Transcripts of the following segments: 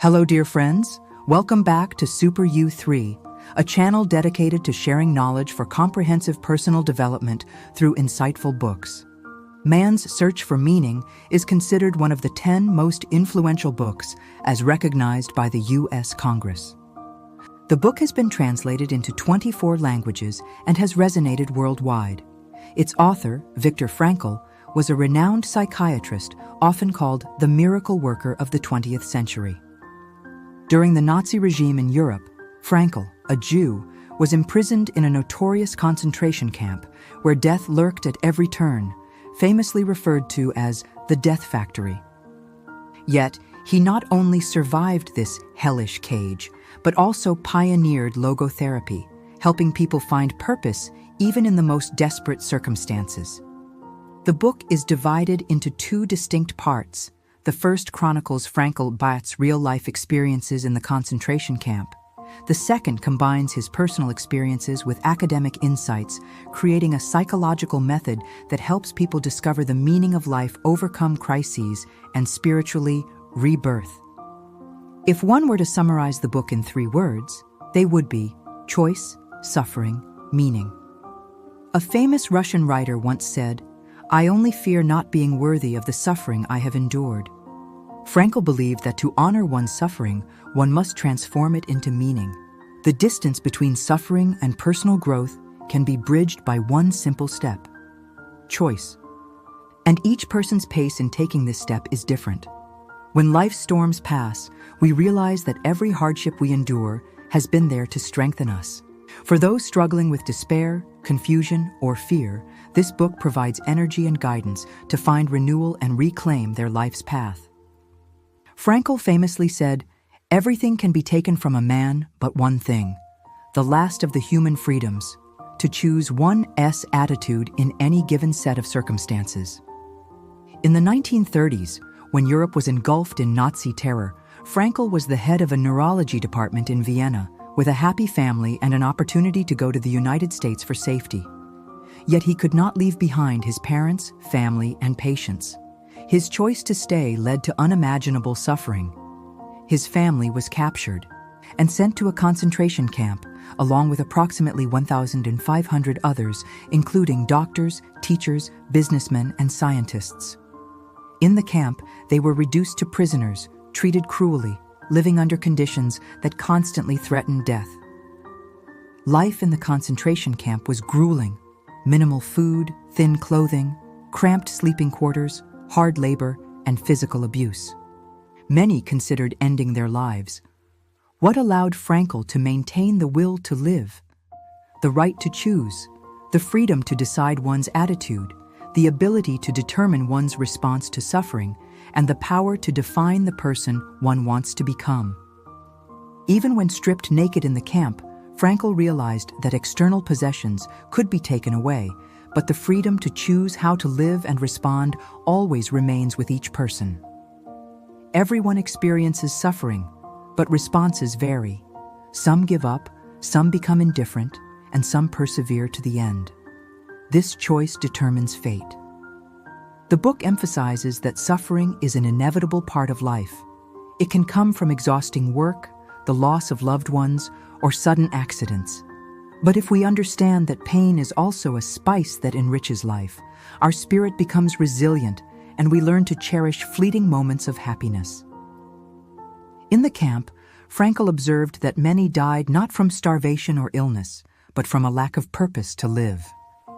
Hello, dear friends. Welcome back to Super U3, a channel dedicated to sharing knowledge for comprehensive personal development through insightful books. Man's Search for Meaning is considered one of the 10 most influential books as recognized by the U.S. Congress. The book has been translated into 24 languages and has resonated worldwide. Its author, Viktor Frankl, was a renowned psychiatrist often called the miracle worker of the 20th century. During the Nazi regime in Europe, Frankl, a Jew, was imprisoned in a notorious concentration camp where death lurked at every turn, famously referred to as the Death Factory. Yet, he not only survived this hellish cage, but also pioneered logotherapy, helping people find purpose even in the most desperate circumstances. The book is divided into two distinct parts. The first chronicles Frankl-Bäth's real-life experiences in the concentration camp. The second combines his personal experiences with academic insights, creating a psychological method that helps people discover the meaning of life, overcome crises, and spiritually rebirth. If one were to summarize the book in 3 words, they would be choice, suffering, meaning. A famous Russian writer once said, "I only fear not being worthy of the suffering I have endured." Frankl believed that to honor one's suffering, one must transform it into meaning. The distance between suffering and personal growth can be bridged by one simple step: choice. And each person's pace in taking this step is different. When life's storms pass, we realize that every hardship we endure has been there to strengthen us. For those struggling with despair, confusion, or fear, this book provides energy and guidance to find renewal and reclaim their life's path. Frankl famously said, "Everything can be taken from a man but one thing, the last of the human freedoms, to choose one's attitude in any given set of circumstances." In the 1930s, when Europe was engulfed in Nazi terror, Frankl was the head of a neurology department in Vienna, with a happy family and an opportunity to go to the United States for safety. Yet he could not leave behind his parents, family, and patients. His choice to stay led to unimaginable suffering. His family was captured and sent to a concentration camp, along with approximately 1,500 others, including doctors, teachers, businessmen, and scientists. In the camp, they were reduced to prisoners, treated cruelly, living under conditions that constantly threatened death. Life in the concentration camp was grueling. Minimal food, thin clothing, cramped sleeping quarters, hard labor, and physical abuse. Many considered ending their lives. What allowed Frankl to maintain the will to live? The right to choose, the freedom to decide one's attitude, the ability to determine one's response to suffering, and the power to define the person one wants to become. Even when stripped naked in the camp, Frankl realized that external possessions could be taken away, but the freedom to choose how to live and respond always remains with each person. Everyone experiences suffering, but responses vary. Some give up, some become indifferent, and some persevere to the end. This choice determines fate. The book emphasizes that suffering is an inevitable part of life. It can come from exhausting work, the loss of loved ones, or sudden accidents. But if we understand that pain is also a spice that enriches life, our spirit becomes resilient and we learn to cherish fleeting moments of happiness. In the camp, Frankl observed that many died not from starvation or illness, but from a lack of purpose to live.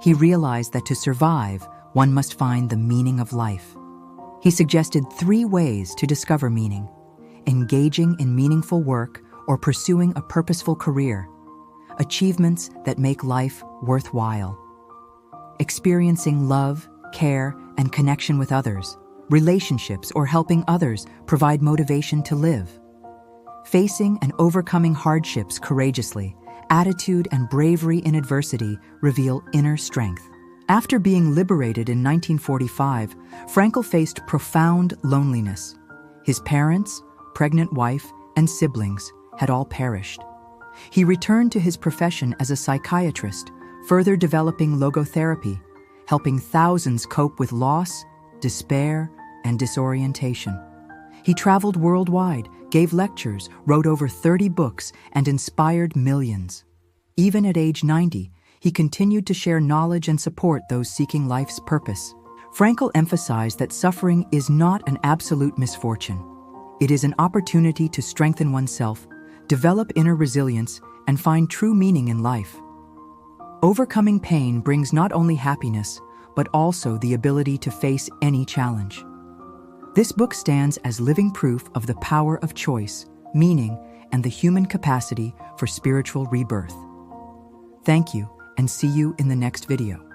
He realized that to survive, one must find the meaning of life. He suggested 3 ways to discover meaning: engaging in meaningful work or pursuing a purposeful career, achievements that make life worthwhile, experiencing love, care, and connection with others, relationships or helping others provide motivation to live, facing and overcoming hardships courageously, attitude and bravery in adversity reveal inner strength. After being liberated in 1945, Frankl faced profound loneliness. His parents, pregnant wife, and siblings had all perished. He returned to his profession as a psychiatrist, further developing logotherapy, helping thousands cope with loss, despair, and disorientation. He traveled worldwide, gave lectures, wrote over 30 books, and inspired millions. Even at age 90, he continued to share knowledge and support those seeking life's purpose. Frankl emphasized that suffering is not an absolute misfortune. It is an opportunity to strengthen oneself, develop inner resilience, and find true meaning in life. Overcoming pain brings not only happiness, but also the ability to face any challenge. This book stands as living proof of the power of choice, meaning, and the human capacity for spiritual rebirth. Thank you, and see you in the next video.